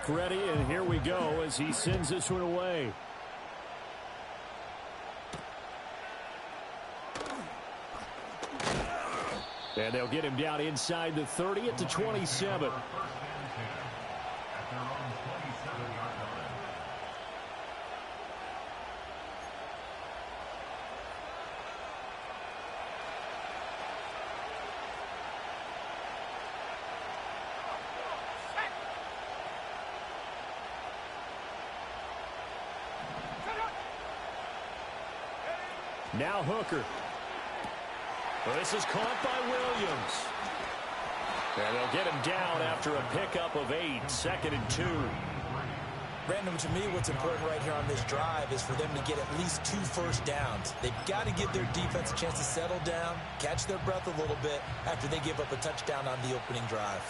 back ready, and here we go as he sends this one away. And they'll get him down inside the 30 at the 27. Now Hooker. This is caught by Williams. And they'll get him down after a pickup of 8, 2nd and 2. Brandon, to me, what's important right here on this drive is for them to get at least 2 first downs. They've got to give their defense a chance to settle down, catch their breath a little bit after they give up a touchdown on the opening drive.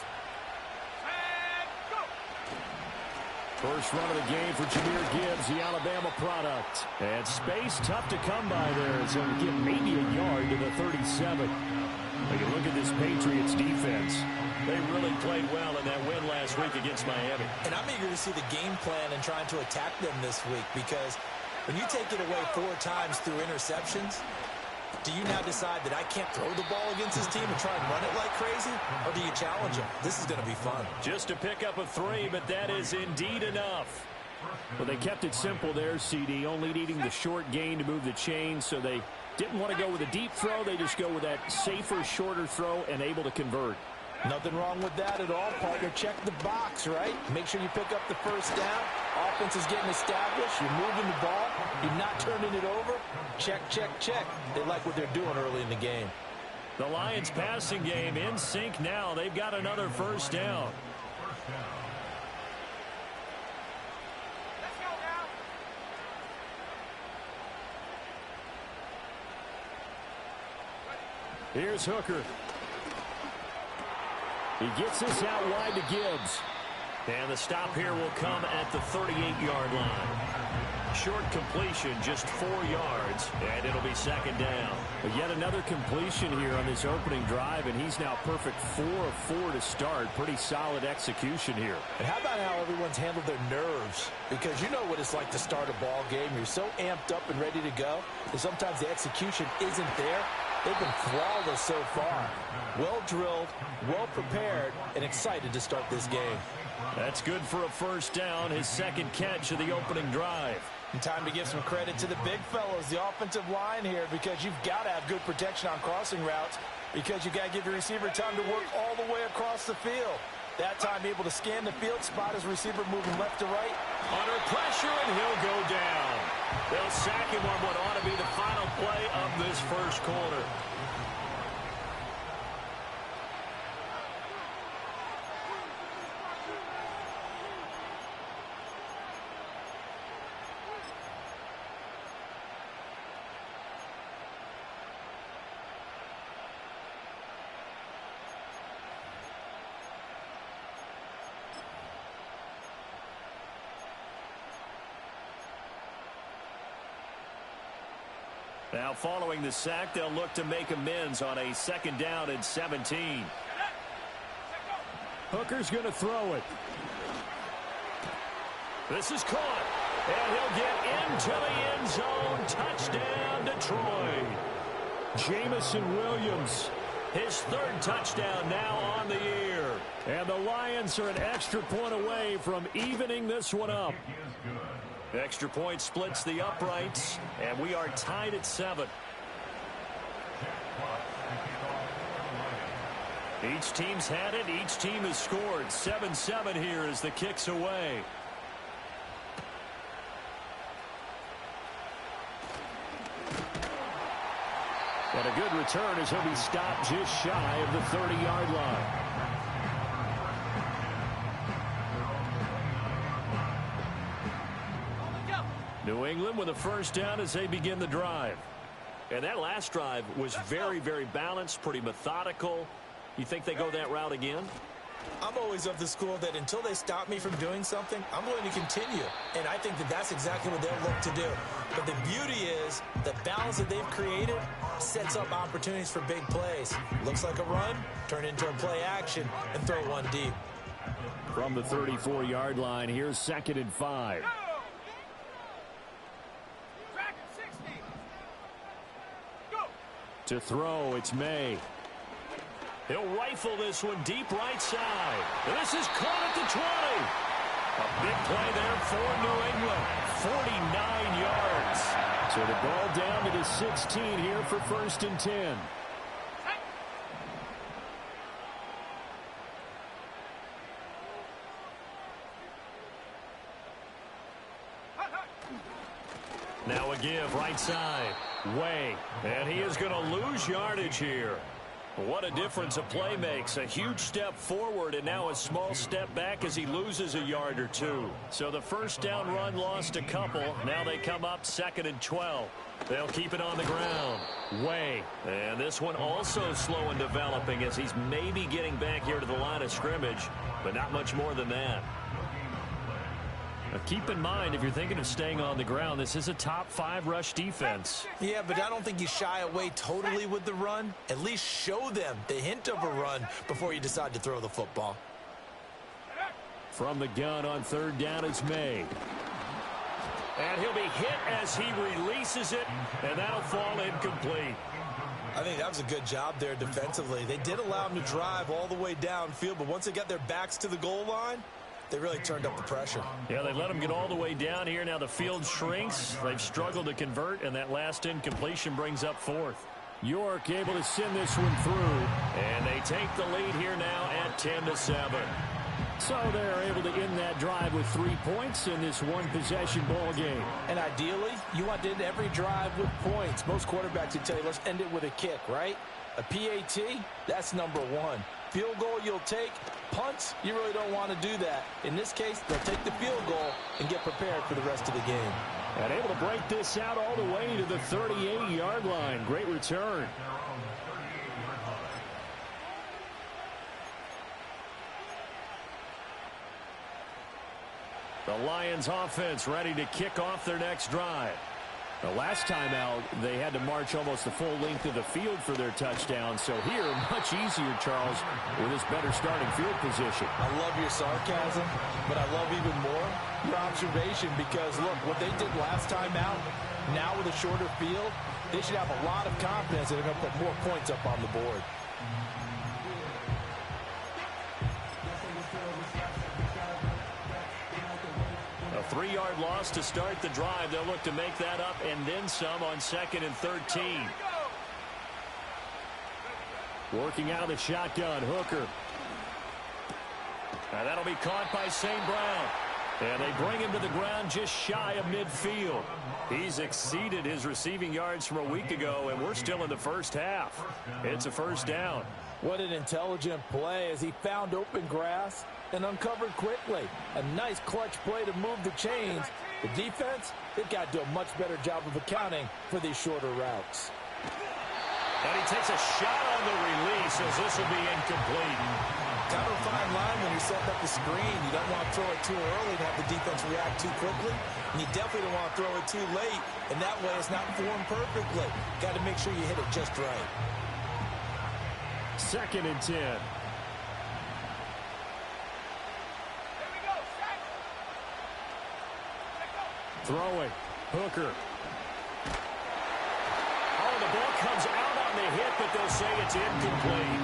First run of the game for Jahmyr Gibbs, the Alabama product. And space tough to come by there. So he'll get maybe a yard to the 37. When you look at this Patriots defense, they really played well in that win last week against Miami. And I'm eager to see the game plan and trying to attack them this week, because when you take it away 4 times through interceptions, do you now decide that I can't throw the ball against this team and try and run it like crazy? Or do you challenge them? This is going to be fun. Just a pickup of 3, but that is indeed enough. Well, they kept it simple there, CD, only needing the short gain to move the chain, so they didn't want to go with a deep throw. They just go with that safer, shorter throw and able to convert. Nothing wrong with that at all, partner. Check the box, right? Make sure you pick up the first down. Offense is getting established. You're moving the ball. You're not turning it over. Check, check, check. They like what they're doing early in the game. The Lions passing game in sync now. They've got another first down. Here's Hooker. He gets this out wide to Gibbs. And the stop here will come at the 38-yard line. Short completion, just 4 yards, and it'll be 2nd down. But yet another completion here on this opening drive, and he's now perfect 4 of 4 to start. Pretty solid execution here. And how about how everyone's handled their nerves? Because you know what it's like to start a ball game. You're so amped up and ready to go, and sometimes the execution isn't there. They've been flawless so far. Well drilled, well prepared, and excited to start this game. That's good for a first down, his 2nd catch of the opening drive. And time to give some credit to the big fellows, the offensive line here, because you've got to have good protection on crossing routes, because you've got to give your receiver time to work all the way across the field. That time able to scan the field, spot his receiver moving left to right. Under pressure, and he'll go down. They'll sack him on what ought to be the final play of this first quarter. Now following the sack, they'll look to make amends on a 2nd down and 17. Hooker's going to throw it. This is caught. And he'll get into the end zone. Touchdown, Detroit. Jamison Williams, his 3rd touchdown now on the year. And the Lions are an extra point away from evening this one up. Extra point splits the uprights, and we are tied at 7. Each team's had it. Each team has scored. 7-7 here as the kick's away. And a good return as he'll be stopped just shy of the 30-yard line. New England with a first down as they begin the drive. And that last drive was very, very balanced, pretty methodical. You think they go that route again? I'm always of the school that until they stop me from doing something, I'm going to continue. And I think that that's exactly what they'll look to do. But the beauty is the balance that they've created sets up opportunities for big plays. Looks like a run, turn into a play action, and throw one deep. From the 34-yard line, here's 2nd and 5. To throw, it's May. He'll rifle this one deep right side. This is caught at the 20. A big play there for New England. 49 yards. So the ball down to the 16 here for 1st and 10. Now a give right side. Way. And he is going to lose yardage here. What a difference a play makes. A huge step forward and now a small step back as he loses a yard or two. So the first down run lost a couple. Now they come up 2nd and 12. They'll keep it on the ground. Way. And this one also slow in developing as he's maybe getting back here to the line of scrimmage, but not much more than that. Now keep in mind, if you're thinking of staying on the ground, this is a top 5 rush defense. Yeah, but I don't think you shy away totally with the run. At least show them the hint of a run before you decide to throw the football. From the gun on 3rd down, it's May. And he'll be hit as he releases it, and that'll fall incomplete. I think that was a good job there defensively. They did allow him to drive all the way downfield, but once they got their backs to the goal line, they really turned up the pressure. Yeah, they let him get all the way down here. Now the field shrinks. They've struggled to convert, and that last incompletion brings up 4th. York able to send this one through. And they take the lead here now at 10-7. So they're able to end that drive with 3 points in this one-possession ball game. And ideally, you want to end every drive with points. Most quarterbacks would tell you, let's end it with a kick, right? A PAT, that's number 1. Field goal you'll take. Punts, you really don't want to do that. In this case, they'll take the field goal and get prepared for the rest of the game. And able to break this out all the way to the 38-yard line. Great return. The Lions offense ready to kick off their next drive. The last time out, they had to march almost the full length of the field for their touchdown. So here, much easier, Charles, with this better starting field position. I love your sarcasm, but I love even more your observation because, look, what they did last time out, now with a shorter field, they should have a lot of confidence that they're going to put more points up on the board. A 3-yard loss to start the drive. They'll look to make that up and then some on 2nd and 13. Working out of the shotgun, Hooker. And that'll be caught by St. Brown. And they bring him to the ground just shy of midfield. He's exceeded his receiving yards from a week ago, and we're still in the first half. It's a first down. What an intelligent play as he found open grass and uncovered quickly. A nice clutch play to move the chains. The defense, they've got to do a much better job of accounting for these shorter routes. And he takes a shot on the release as this will be incomplete. Kind of a fine line when you're setting up the screen. You don't want to throw it too early and have the defense react too quickly. And you definitely don't want to throw it too late. And that way it's not formed perfectly. Got to make sure you hit it just right. 2nd and 10. Throwing. Hooker. Oh, the ball comes out on the hit, but they'll say it's incomplete.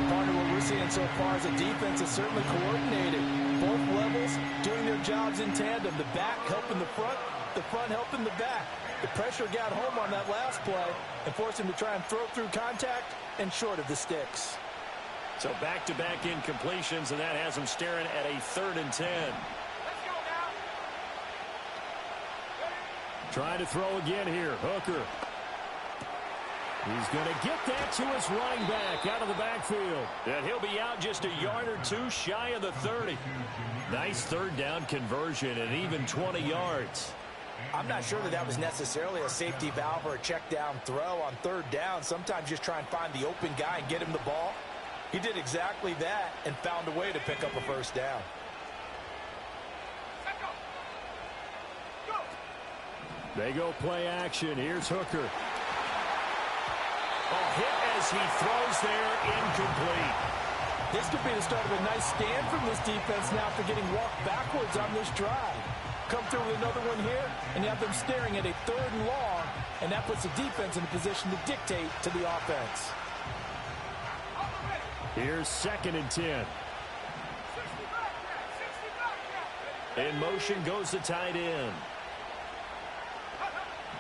Part of what we're seeing so far is the defense is certainly coordinated. Both levels doing their jobs in tandem. The back helping the front helping the back. The pressure got home on that last play and forced him to try and throw through contact and short of the sticks. So back-to-back incompletions, and that has him staring at a 3rd and 10. Trying to throw again here. Hooker. He's going to get that to his running back out of the backfield. And he'll be out just a yard or two shy of the 30. Nice 3rd down conversion and even 20 yards. I'm not sure that was necessarily a safety valve or a check down throw on 3rd down. Sometimes just try and find the open guy and get him the ball. He did exactly that and found a way to pick up a 1st down. They go play action. Here's Hooker. A hit as he throws there, incomplete. This could be the start of a nice stand from this defense now for getting walked backwards on this drive. Come through with another one here, and you have them staring at a 3rd and long, and that puts the defense in a position to dictate to the offense. Here's 2nd and 10. In motion goes the tight end.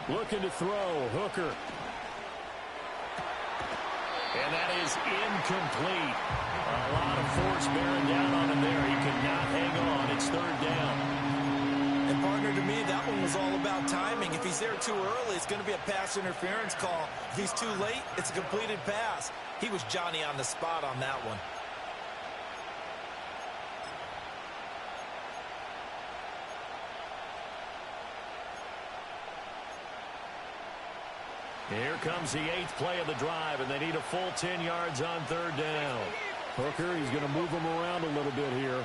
Looking to throw, Hooker. And that is incomplete. A lot of force bearing down on him there. He could not hang on. It's 3rd down. And, partner, to me, that one was all about timing. If he's there too early, it's going to be a pass interference call. If he's too late, it's a completed pass. He was Johnny on the spot on that one. Here comes the 8th play of the drive, and they need a full 10 yards on 3rd down. Hooker, he's going to move him around a little bit here.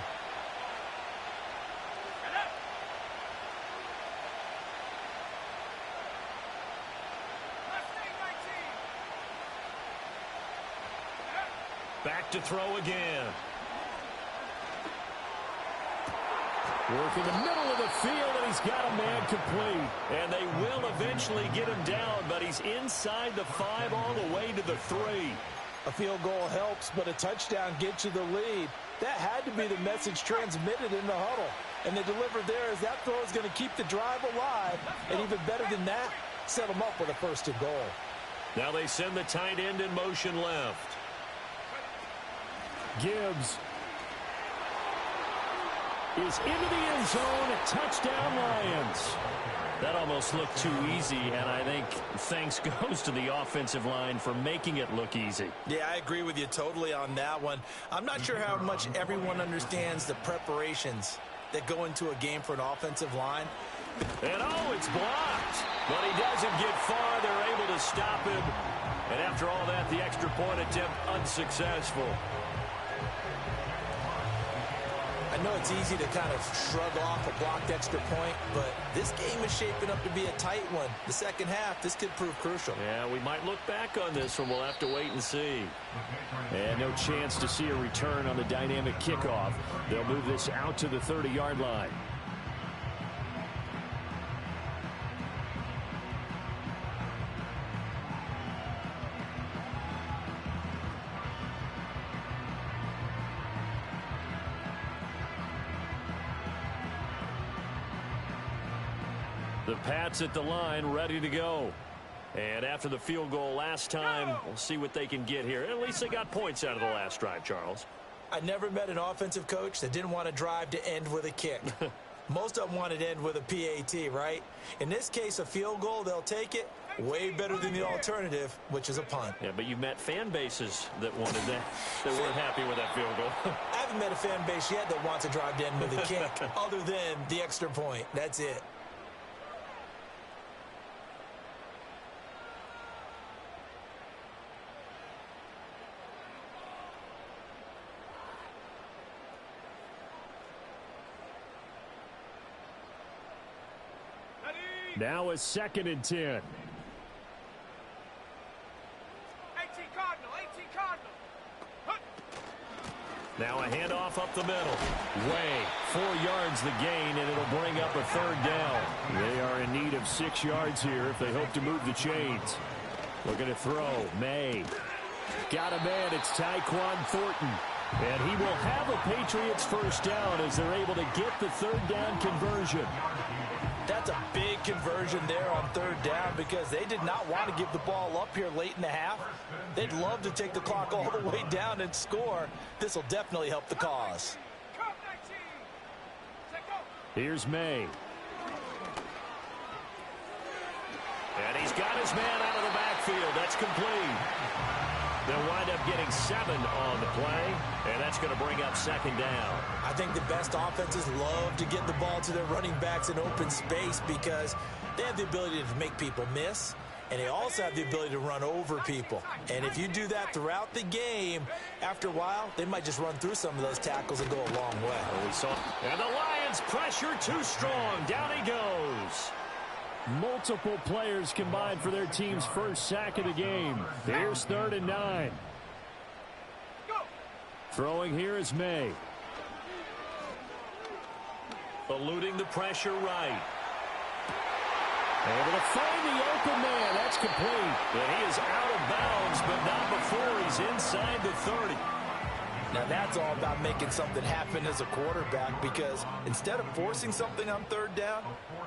Back to throw again. Work in the middle of the field, and he's got a man complete. And they will eventually get him down, but he's inside the 5 all the way to the 3. A field goal helps, but a touchdown gets you the lead. That had to be the message transmitted in the huddle. And they delivered there as that throw is going to keep the drive alive. And even better than that, set them up with a 1st and goal. Now they send the tight end in motion left. Gibbs is into the end zone. Touchdown, Lions. That almost looked too easy, and I think thanks goes to the offensive line for making it look easy. Yeah, I agree with you totally on that one. I'm not sure how much everyone understands the preparations that go into a game for an offensive line. And it's blocked. But he doesn't get far. They're able to stop him. And after all that, the extra point attempt unsuccessful. I know it's easy to kind of shrug off a blocked extra point, but this game is shaping up to be a tight one. The second half, this could prove crucial. Yeah, we might look back on this one. We'll have to wait and see. And no chance to see a return on the dynamic kickoff. They'll move this out to the 30-yard line. The Pats at the line, ready to go. And after the field goal last time, we'll see what they can get here. At least they got points out of the last drive, Charles. I never met an offensive coach that didn't want a drive to end with a kick. Most of them wanted to end with a PAT, right? In this case, a field goal, they'll take it. Way better than the alternative, which is a punt. Yeah, but you've met fan bases that wanted that, that weren't happy with that field goal. I haven't met a fan base yet that wants a drive to end with a kick, other than the extra point. That's it. Now a 2nd and 10. 18 Cardinal, 18 Cardinal. Now a handoff up the middle. Way, 4 yards the gain, and it'll bring up a 3rd down. They are in need of 6 yards here if they hope to move the chains. Looking to throw. May. Got a man. It's Tyquan Thornton. And he will have a Patriots 1st down as they're able to get the 3rd down conversion. That's a big conversion there on 3rd down because they did not want to give the ball up here late in the half. They'd love to take the clock all the way down and score. This will definitely help the cause. Here's May. And he's got his man out of the backfield. That's complete. They'll wind up getting 7 on the play, and that's going to bring up 2nd down. I think the best offenses love to get the ball to their running backs in open space because they have the ability to make people miss, and they also have the ability to run over people. And if you do that throughout the game, after a while, they might just run through some of those tackles and go a long way. Well, we saw. And the Lions pressure too strong. Down he goes. Multiple players combined for their team's 1st sack of the game. Here's 3rd and 9. Throwing here is May. Eluding the pressure right. Able to find the open man. That's complete. And he is out of bounds, but not before he's inside the 30. Now that's all about making something happen as a quarterback, because instead of forcing something on third down,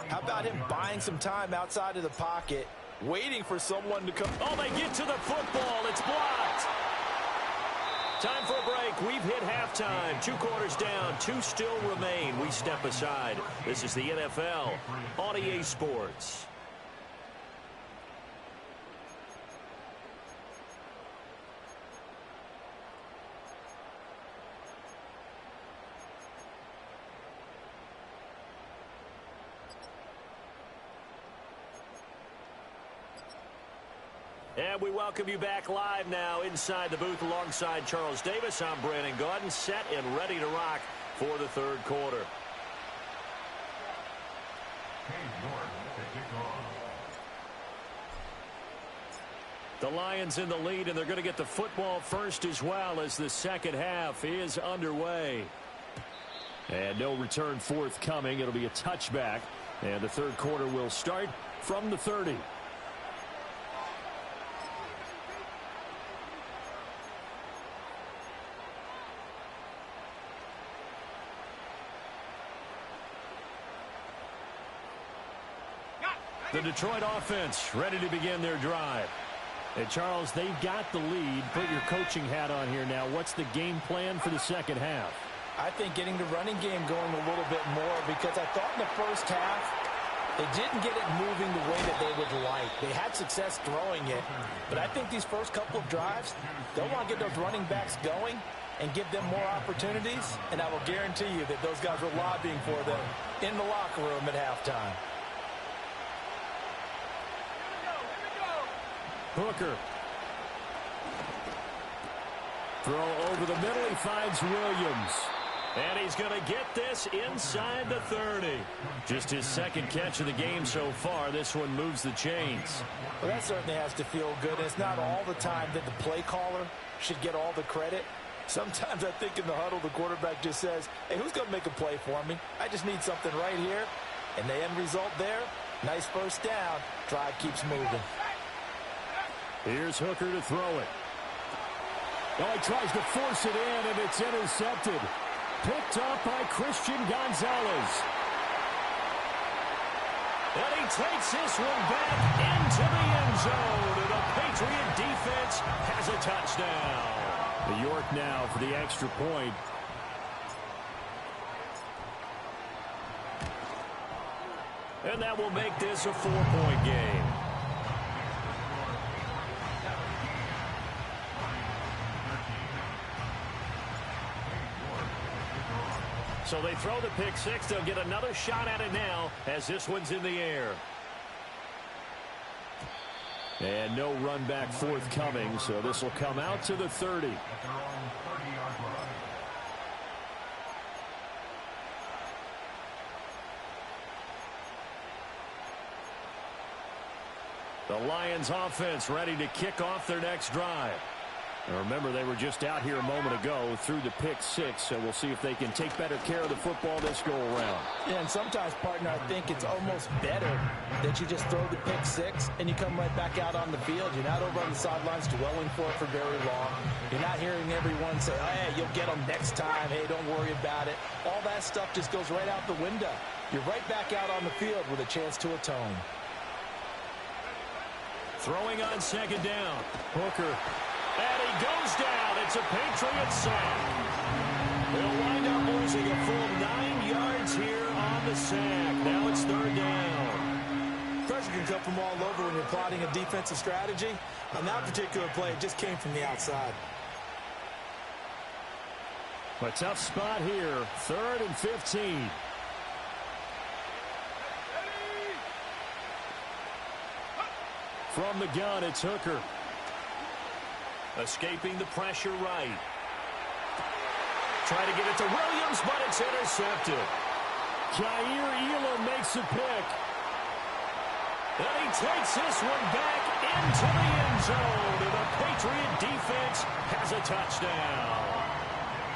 how about him buying some time outside of the pocket, waiting for someone to come. Oh, they get to the football. It's blocked. Time for a break. We've hit halftime. 2 quarters down. 2 still remain. We step aside. This is the NFL on EA Sports. And we welcome you back live now inside the booth alongside Charles Davis. I'm Brandon Gaudin, set and ready to rock for the third quarter. The Lions in the lead, and they're going to get the football first as well as the second half is underway. And no return forthcoming. It'll be a touchback, and the third quarter will start from the 30. The Detroit offense ready to begin their drive. And Charles, they've got the lead. Put your coaching hat on here now. What's the game plan for the second half? I think getting the running game going a little bit more, because I thought in the first half they didn't get it moving the way that they would like. They had success throwing it, but I think these first couple of drives, they'll want to get those running backs going and give them more opportunities, and I will guarantee you that those guys were lobbying for them in the locker room at halftime. Hooker. Throw over the middle. He finds Williams. And he's going to get this inside the 30. Just his second catch of the game so far. This one moves the chains. Well, that certainly has to feel good. It's not all the time that the play caller should get all the credit. Sometimes I think in the huddle, the quarterback just says, hey, who's going to make a play for me? I just need something right here. And the end result there, nice first down. Drive keeps moving. Here's Hooker to throw it. Oh, he tries to force it in, and it's intercepted. Picked up by Christian Gonzalez. And he takes this one back into the end zone. And the Patriot defense has a touchdown. New York now for the extra point. And that will make this a 4-point game. So they throw the pick six. They'll get another shot at it now as this one's in the air. And no run back forthcoming, so this will come out to the 30. The Lions offense ready to kick off their next drive. Now remember, they were just out here a moment ago through the pick six, so we'll see if they can take better care of the football this go around. Yeah, and sometimes, partner, I think it's almost better that you just throw the pick six and you come right back out on the field. You're not over on the sidelines dwelling for it for very long. You're not hearing everyone say, oh, hey, you'll get them next time. Hey, don't worry about it. All that stuff just goes right out the window. You're right back out on the field with a chance to atone. Throwing on second down. Hooker. And he goes down. It's a Patriot sack. They'll wind up losing a full 9 yards here on the sack. Now it's third down. Pressure can come from all over when you're plotting a defensive strategy. On that particular play, it just came from the outside. A tough spot here. 3rd and 15. From the gun, it's Hooker. Escaping the pressure right. Try to get it to Williams, but it's intercepted. Jair Elam makes a pick. And he takes this one back into the end zone. And the Patriot defense has a touchdown.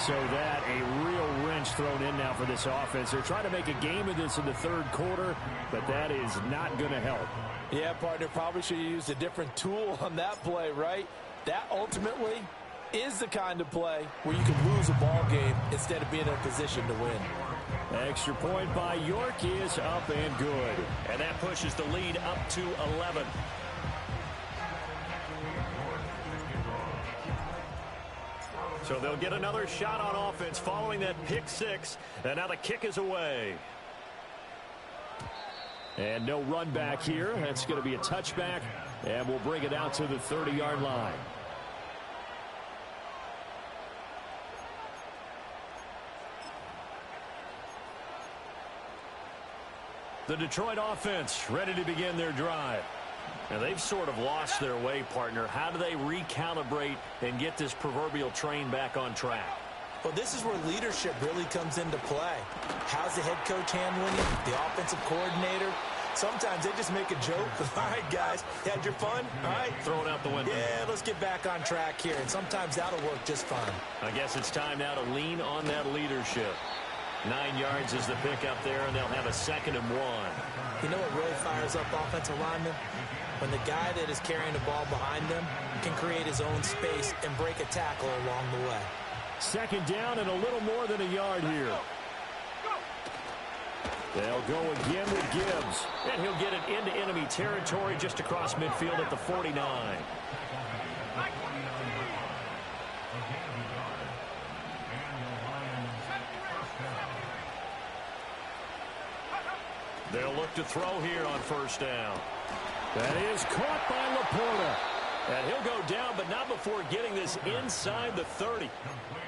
so that a real wrench thrown in now for this offense. They're trying to make a game of this in the third quarter, but that is not going to help. Yeah, partner, probably should have used a different tool on that play, right? That ultimately is the kind of play where you can lose a ball game instead of being in a position to win. Extra point by York is up and good. And that pushes the lead up to 11. So they'll get another shot on offense following that pick six. And now the kick is away. And no run back here. That's going to be a touchback. And we'll bring it out to the 30-yard line. The Detroit offense ready to begin their drive. Now they've sort of lost their way, partner. How do they recalibrate and get this proverbial train back on track? Well, this is where leadership really comes into play. How's the head coach handling it? The offensive coordinator? Sometimes they just make a joke. All right, guys, had your fun? All right. Throw it out the window. Yeah, let's get back on track here. And sometimes that'll work just fine. I guess it's time now to lean on that leadership. 9 yards is the pick up there, and they'll have a 2nd and 1. You know what really fires up offensive linemen? When the guy that is carrying the ball behind them can create his own space and break a tackle along the way. 2nd down and a little more than a yard here. They'll go again with Gibbs. And he'll get it into enemy territory just across midfield at the 49. They'll look to throw here on 1st down. That is caught by Laporta. And he'll go down, but not before getting this inside the 30.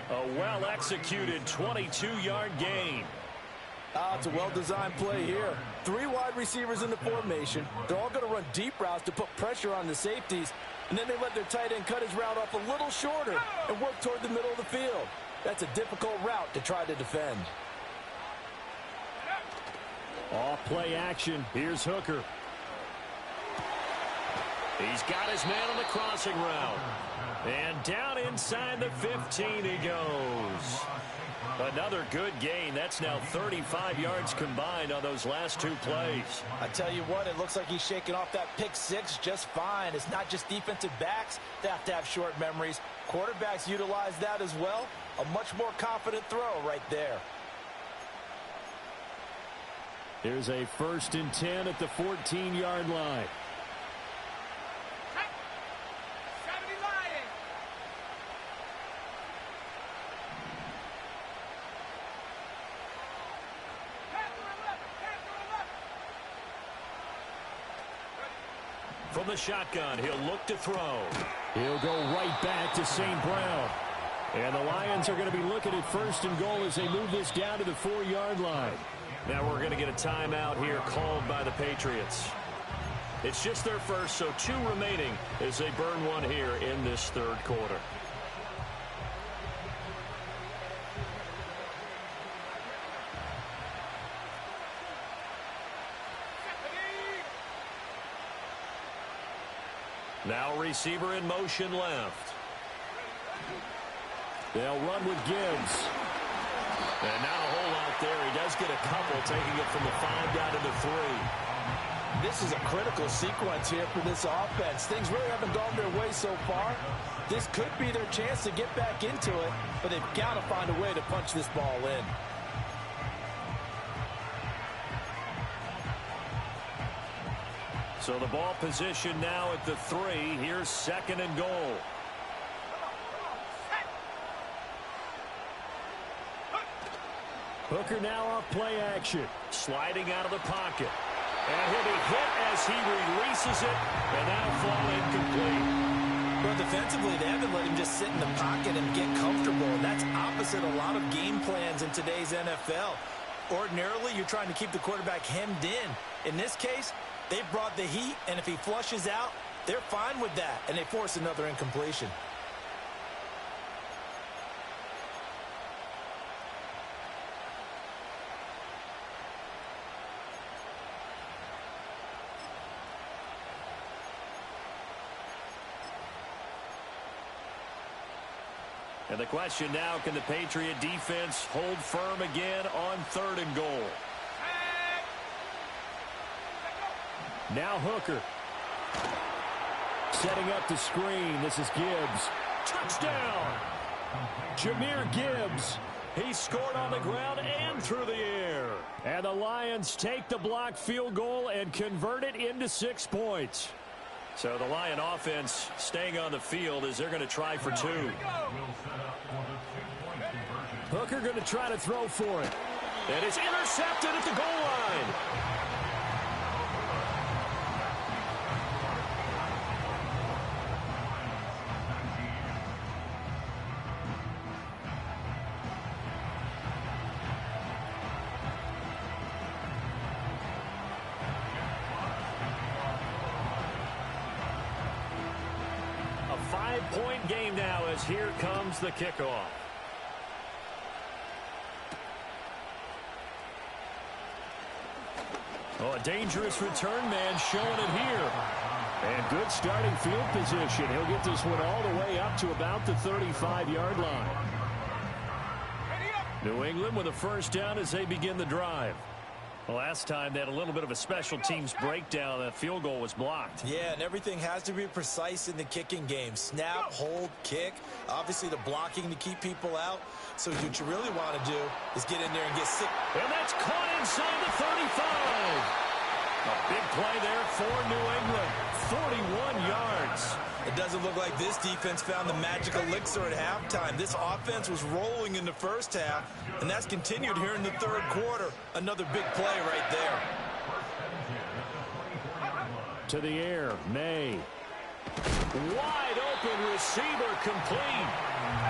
A well-executed 22-yard gain. It's a well-designed play here. 3 wide receivers in the formation. They're all going to run deep routes to put pressure on the safeties. And then they let their tight end cut his route off a little shorter and work toward the middle of the field. That's a difficult route to try to defend. Off play action. Here's Hooker. He's got his man on the crossing route. And down inside the 15 he goes. Another good gain. That's now 35 yards combined on those last 2 plays. I tell you what, it looks like he's shaking off that pick six just fine. It's not just defensive backs that have to have short memories. Quarterbacks utilize that as well. A much more confident throw right there. Here's a 1st and 10 at the 14-yard line. From the shotgun, he'll look to throw. He'll go right back to St. Brown. And the Lions are going to be looking at 1st and goal as they move this down to the 4-yard line. Now we're going to get a timeout here called by the Patriots. It's just their first, so 2 remaining as they burn one here in this 3rd quarter. Now receiver in motion left. They'll run with Gibbs. And not a whole lot there. He does get a couple, taking it from the 5 down to the 3. This is a critical sequence here for this offense. Things really haven't gone their way so far. This could be their chance to get back into it, but they've got to find a way to punch this ball in. So the ball position now at the 3. Here's 2nd and goal. Hooker now off play action. Sliding out of the pocket. And he'll be hit as he releases it. And that'll fall incomplete. Well, defensively, they haven't let him just sit in the pocket and get comfortable. And that's opposite a lot of game plans in today's NFL. Ordinarily, you're trying to keep the quarterback hemmed in. In this case, they've brought the heat, and if he flushes out, they're fine with that, and they force another incompletion. And the question now, can the Patriot defense hold firm again on 3rd and goal? Now Hooker. Setting up the screen. This is Gibbs. Touchdown! Jahmyr Gibbs. He scored on the ground and through the air. And the Lions take the blocked field goal and convert it into 6 points. So the Lion offense staying on the field as they're going to try for 2. Hooker going to try to throw for it. And it's intercepted at the goal line. A 5-point game now as here comes the kickoff. Oh, a dangerous return man showing it here. And good starting field position. He'll get this one all the way up to about the 35-yard line. New England with a first down as they begin the drive. Last time they had a little bit of a special teams breakdown. That field goal was blocked. Yeah, and everything has to be precise in the kicking game. Snap, hold, kick. Obviously the blocking to keep people out. So what you really want to do is get in there and get sick. And that's caught inside the 35. A big play there for New England. 41 yards. It doesn't look like this defense found the magic elixir at halftime. This offense was rolling in the first half, and that's continued here in the 3rd quarter. Another big play right there. To the air, May. Wide open receiver complete.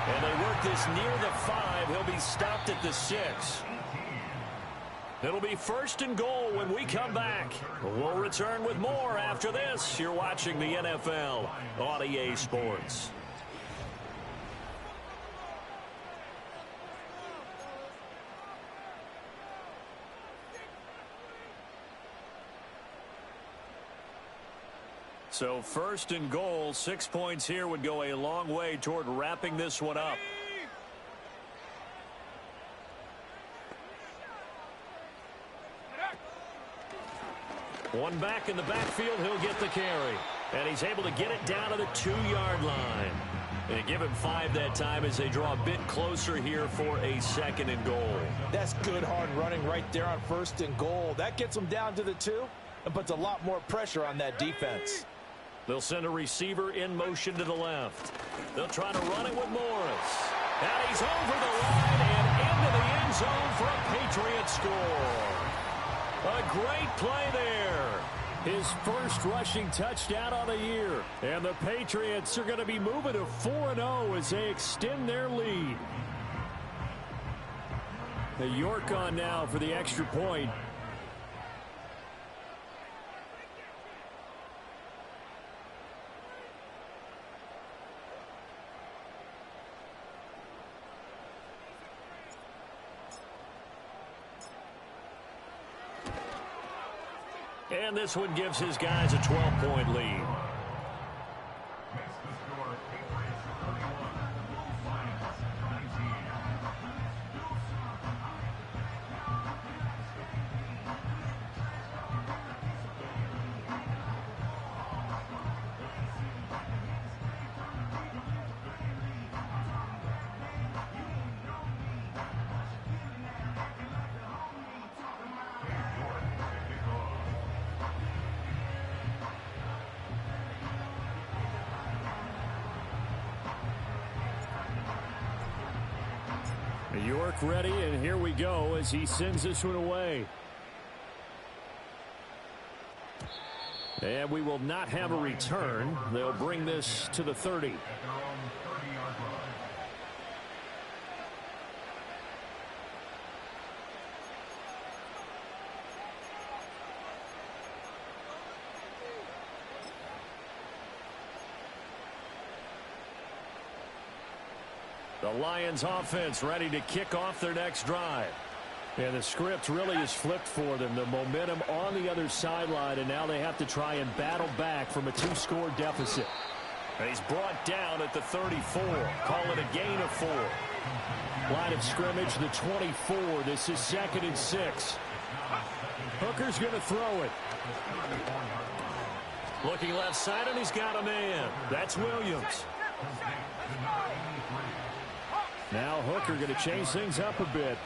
And they work this near the 5. He'll be stopped at the 6. It'll be 1st and goal when we come back. We'll return with more after this. You're watching the NFL on EA Sports. So 1st and goal, 6 points here would go a long way toward wrapping this one up. One back in the backfield, he'll get the carry. And he's able to get it down to the 2-yard line. And give him 5 that time as they draw a bit closer here for a 2nd and goal. That's good hard running right there on 1st and goal. That gets them down to the 2 and puts a lot more pressure on that defense. They'll send a receiver in motion to the left. They'll try to run it with Morris. And he's over the line and into the end zone for a Patriot score. A great play there. His first rushing touchdown on the year. And the Patriots are going to be moving to 4-0 as they extend their lead. The York on now for the extra point. And this one gives his guys a 12-point lead. York ready, and here we go as he sends this one away. And we will not have a return. They'll bring this to the 30. The Lions offense ready to kick off their next drive. And the script really is flipped for them. The momentum on the other sideline, and now they have to try and battle back from a 2-score deficit. And he's brought down at the 34. Call it a gain of 4. Line of scrimmage, the 24. This is 2nd and 6. Hooker's going to throw it. Looking left side, and he's got a man. That's Williams. Now Hooker going to change things up a bit.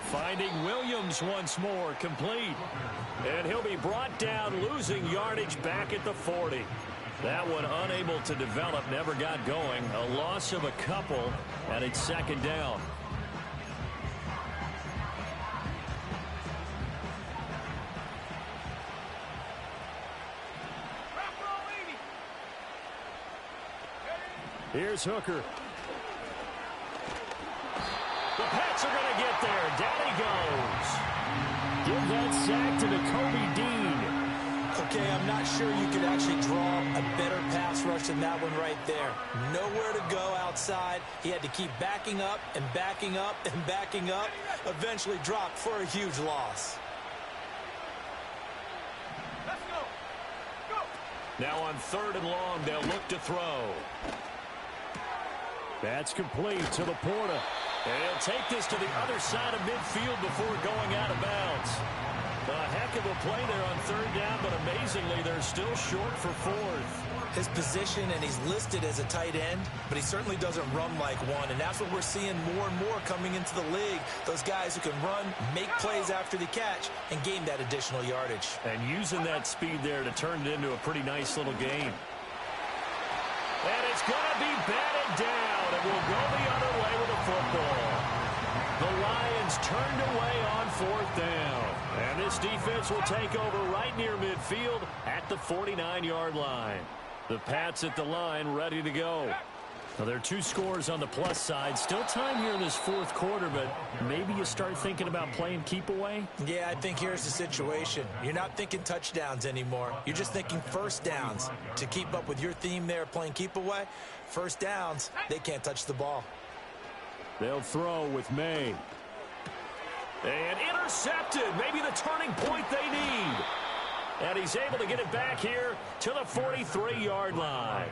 Finding Williams once more, complete. And he'll be brought down, losing yardage back at the 40. That one unable to develop, never got going. A loss of a couple, and it's 2nd down. Here's Hooker. The Pats are going to get there. Down he goes. Give that sack to Kobe Dean. Okay, I'm not sure you could actually draw a better pass rush than that one right there. Nowhere to go outside. He had to keep backing up and backing up and backing up. Eventually dropped for a huge loss. Let's go. Go. Now on 3rd and long, they'll look to throw. That's complete to Laporta. And he'll take this to the other side of midfield before going out of bounds. A heck of a play there on 3rd down, but amazingly, they're still short for 4th. His position, and he's listed as a tight end, but he certainly doesn't run like one, and that's what we're seeing more and more coming into the league. Those guys who can run, make plays after the catch, and gain that additional yardage. And using that speed there to turn it into a pretty nice little game. And it's going to be batted down, and we'll go the other way with the football. The Lions turned away on 4th down. And this defense will take over right near midfield at the 49-yard line. The Pats at the line ready to go. Now, there are 2 scores on the plus side. Still time here in this 4th quarter, but maybe you start thinking about playing keep away? Yeah, I think here's the situation. You're not thinking touchdowns anymore. You're just thinking 1st downs. To keep up with your theme there, playing keep away, 1st downs, they can't touch the ball. They'll throw with May. And intercepted. Maybe the turning point they need. And he's able to get it back here to the 43-yard line.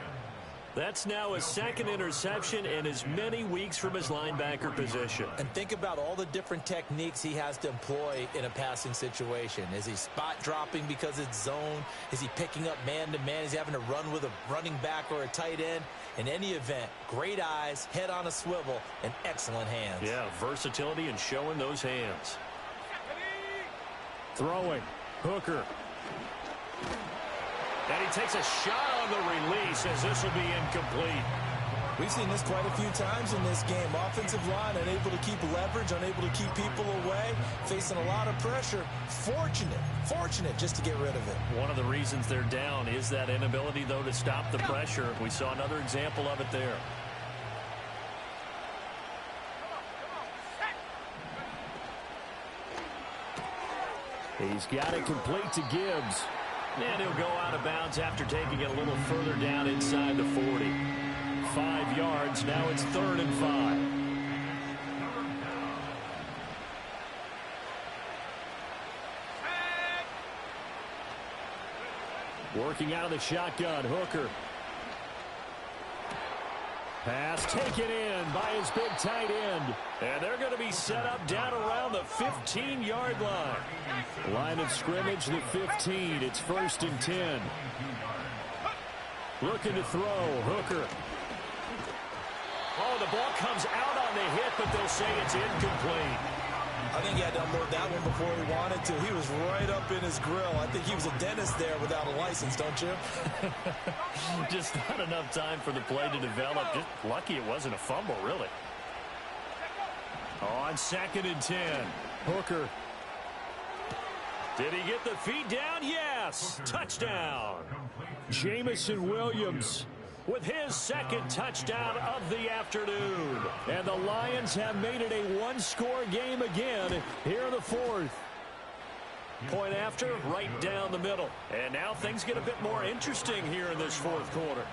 That's now his 2nd interception in as many weeks from his linebacker position. And think about all the different techniques he has to employ in a passing situation. Is he spot dropping because it's zone? Is he picking up man-to-man? Is he having to run with a running back or a tight end? In any event, great eyes, head on a swivel, and excellent hands. Yeah, versatility and showing those hands. Throwing. Hooker. And he takes a shot on the release as this will be incomplete. We've seen this quite a few times in this game. Offensive line unable to keep leverage, unable to keep people away, facing a lot of pressure. Fortunate just to get rid of it. One of the reasons they're down is that inability, though, to stop the pressure. We saw another example of it there. He's got it complete to Gibbs. And he'll go out of bounds after taking it a little further down inside the 40. 5 yards. Now it's 3rd and 5. Working out of the shotgun, Hooker. Pass taken in by his big tight end. And they're going to be set up down around the 15-yard line. Line of scrimmage, the 15. It's 1st and 10. Looking to throw, Hooker. Oh, the ball comes out on the hit, but they'll say it's incomplete. I think he had to unload that one before he wanted to. He was right up in his grill. I think he was a dentist there without a license, don't you? Just not enough time for the play to develop. Just lucky it wasn't a fumble, really. On 2nd and 10, Hooker. Did he get the feet down? Yes. Touchdown. Jamison Williams with his 2nd touchdown of the afternoon. And the Lions have made it a 1-score game again here in the 4th. Point after, right down the middle. And now things get a bit more interesting here in this 4th quarter.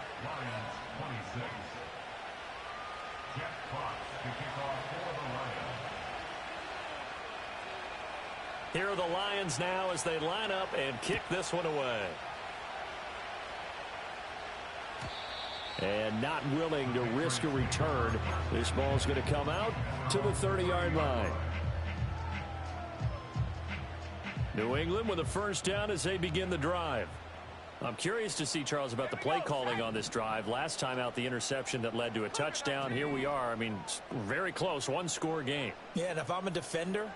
Here are the Lions now as they line up and kick this one away. And not willing to risk a return. This ball's going to come out to the 30-yard line. New England with a first down as they begin the drive. I'm curious to see, Charles, about the play calling on this drive. Last time out, the interception that led to a touchdown. Here we are. I mean, very close, one-score game. Yeah, and if I'm a defender,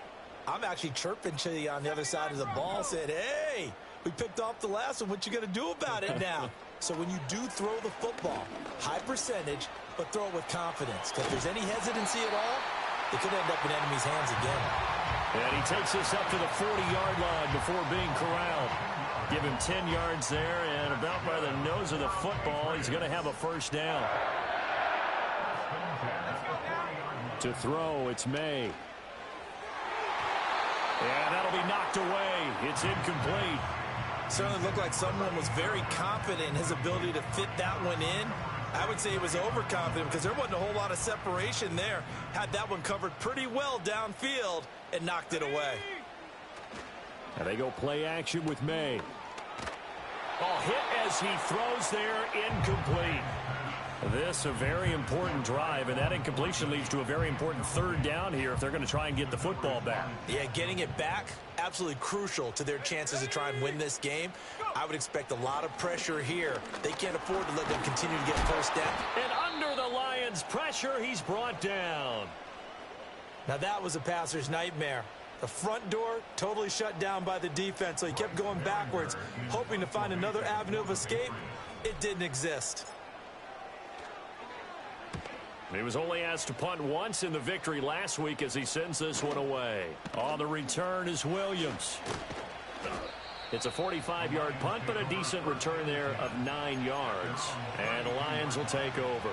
I'm actually chirping to you on the other side of the ball, said, hey, we picked off the last one. What you going to do about it now? So when you do throw the football, high percentage, but throw it with confidence. Because if there's any hesitancy at all, it could end up in enemy's hands again. And he takes this up to the 40-yard line before being corralled. Give him 10 yards there, and about by the nose of the football, he's going to have a first down. To throw, it's May. And that'll be knocked away. It's incomplete. Certainly looked like someone was very confident in his ability to fit that one in. I would say he was overconfident because there wasn't a whole lot of separation there. Had that one covered pretty well downfield and knocked it away. And they go play action with May. Oh, hit as he throws there, incomplete. This a very important drive, and that incompletion leads to a very important third down here if they're going to try and get the football back. Yeah, getting it back, absolutely crucial to their chances to try and win this game. I would expect a lot of pressure here. They can't afford to let them continue to get first down. And under the Lions' pressure, he's brought down. Now that was a passer's nightmare. The front door totally shut down by the defense, so he kept going backwards, hoping to find another avenue of escape. It didn't exist. He was only asked to punt once in the victory last week as he sends this one away. On the return is Williams. It's a 45-yard punt, but a decent return there of 9 yards. And the Lions will take over.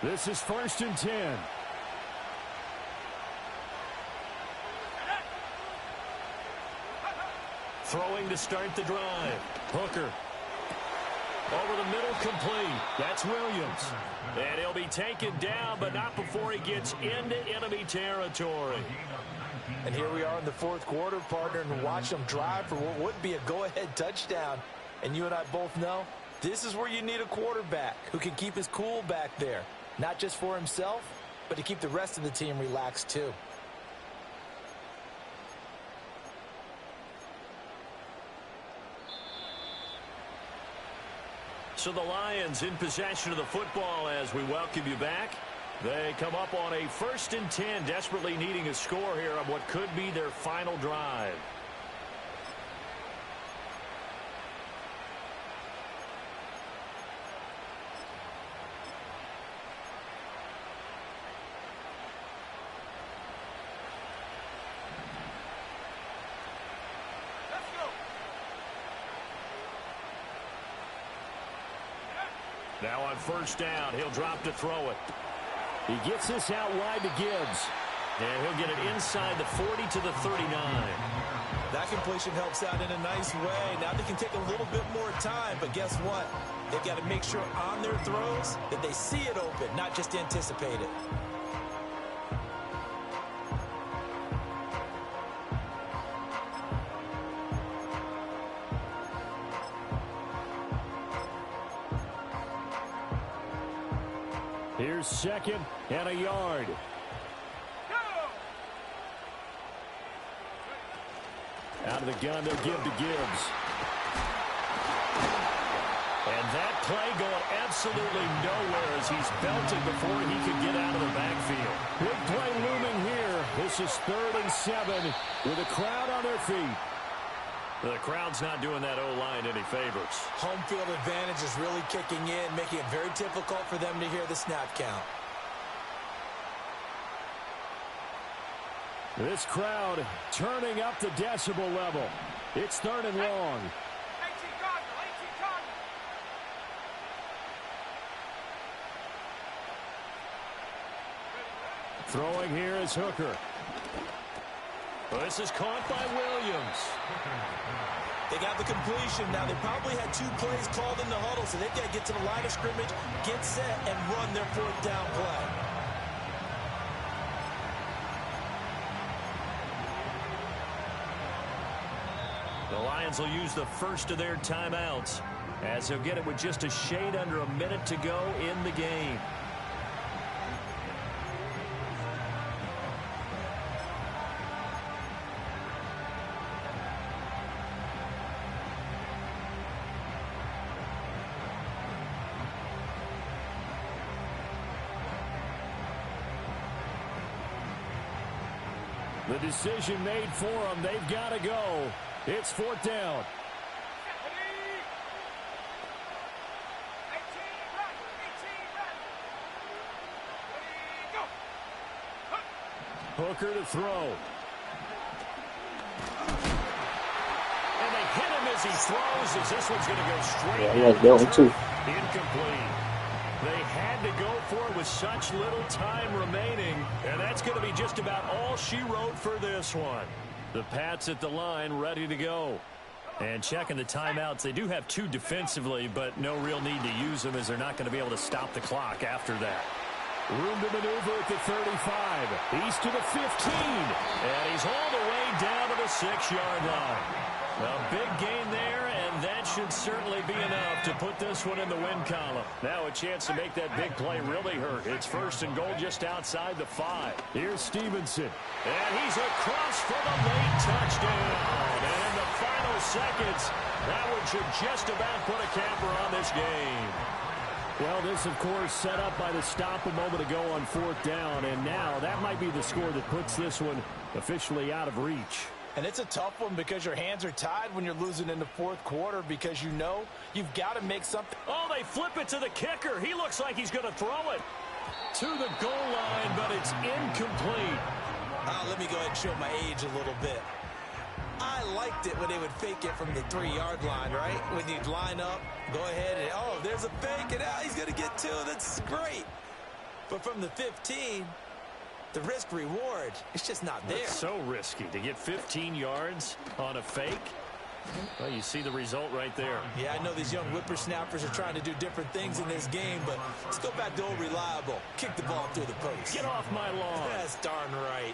This is 1st and 10. Throwing to start the drive. Hooker. Over the middle, complete. That's Williams. And he'll be taken down, but not before he gets into enemy territory. And here we are in the fourth quarter, partner, and watch them drive for what would be a go-ahead touchdown. And you and I both know this is where you need a quarterback who can keep his cool back there. Not just for himself, but to keep the rest of the team relaxed too. So the Lions in possession of the football as we welcome you back. They come up on a 1st and 10, desperately needing a score here on what could be their final drive. Now on 1st down, he'll drop to throw it. He gets this out wide to Gibbs. And he'll get it inside the 40 to the 39. That completion helps out in a nice way. Now they can take a little bit more time, but guess what? They've got to make sure on their throws that they see it open, not just anticipate it. Here's 2nd and a yard. Out of the gun, they'll give to Gibbs. And that play going absolutely nowhere as he's belted before he could get out of the backfield. Big play looming here. This is 3rd and 7 with a crowd on their feet. The crowd's not doing that O-line any favors. Home field advantage is really kicking in, making it very difficult for them to hear the snap count. This crowd turning up the decibel level. It's 3rd and long. Throwing here is Hooker. This is caught by Williams. They got the completion. Now, they probably had 2 plays called in the huddle, so they've got to get to the line of scrimmage, get set, and run their 4th down play. The Lions will use the first of their timeouts as they'll get it with just a shade under a minute to go in the game. The decision made for them. They've got to go. It's 4th down. Hooker to throw. And they hit him as he throws, as this one's going to go straight. Yeah, he has that one too. Incomplete. They had to go for it with such little time remaining, and that's going to be just about all she wrote for this one. The Pats at the line, ready to go. And checking the timeouts, they do have 2 defensively, but no real need to use them as they're not going to be able to stop the clock after that. Room to maneuver at the 35. He's to the 15, and he's all the way down to the 6-yard line. A big gain there, and that should certainly be enough to put this one in the win column. Now a chance to make that big play really hurt. It's 1st and goal just outside the 5. Here's Stevenson. And he's across for the late touchdown. And in the final seconds, that one should just about put a capper on this game. Well, this, of course, set up by the stop a moment ago on 4th down. And now that might be the score that puts this one officially out of reach. And it's a tough one because your hands are tied when you're losing in the 4th quarter because you know you've got to make something. Oh, they flip it to the kicker. He looks like he's going to throw it to the goal line, but it's incomplete. Let me go ahead and show my age a little bit. I liked it when they would fake it from the 3-yard line, right? When you'd line up, go ahead and, oh, there's a fake, and now he's going to get 2. That's great. But from the 15... the risk-reward, it's just not there. It's so risky to get 15 yards on a fake. Well, you see the result right there. Yeah, I know these young whippersnappers are trying to do different things in this game, but let's go back to old reliable. Kick the ball through the post. Get off my lawn. That's darn right.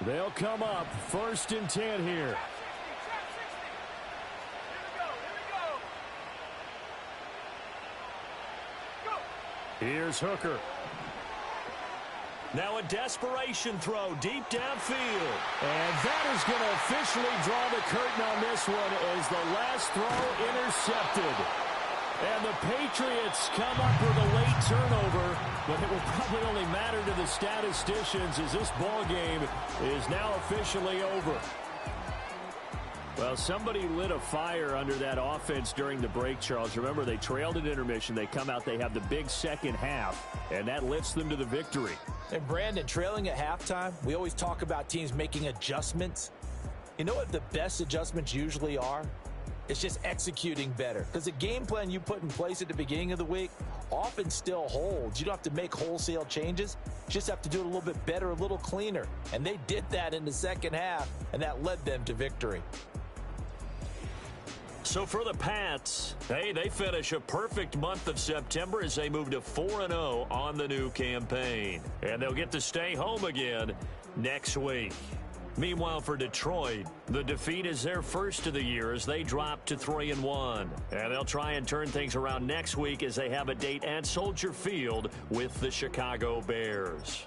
They'll come up 1st and 10 here. Here's Hooker. Now a desperation throw deep downfield. And that is going to officially draw the curtain on this one as the last throw intercepted. And the Patriots come up with a late turnover, but it will probably only matter to the statisticians as this ball game is now officially over. Well, somebody lit a fire under that offense during the break, Charles. Remember, they trailed at intermission. They come out, they have the big second half, and that lifts them to the victory. And, Brandon, trailing at halftime, we always talk about teams making adjustments. You know what the best adjustments usually are? It's just executing better. Because the game plan you put in place at the beginning of the week often still holds. You don't have to make wholesale changes. You just have to do it a little bit better, a little cleaner. And they did that in the second half, and that led them to victory. So for the Pats, hey, they finish a perfect month of September as they move to 4-0 on the new campaign. And they'll get to stay home again next week. Meanwhile, for Detroit, the defeat is their first of the year as they drop to 3-1. And they'll try and turn things around next week as they have a date at Soldier Field with the Chicago Bears.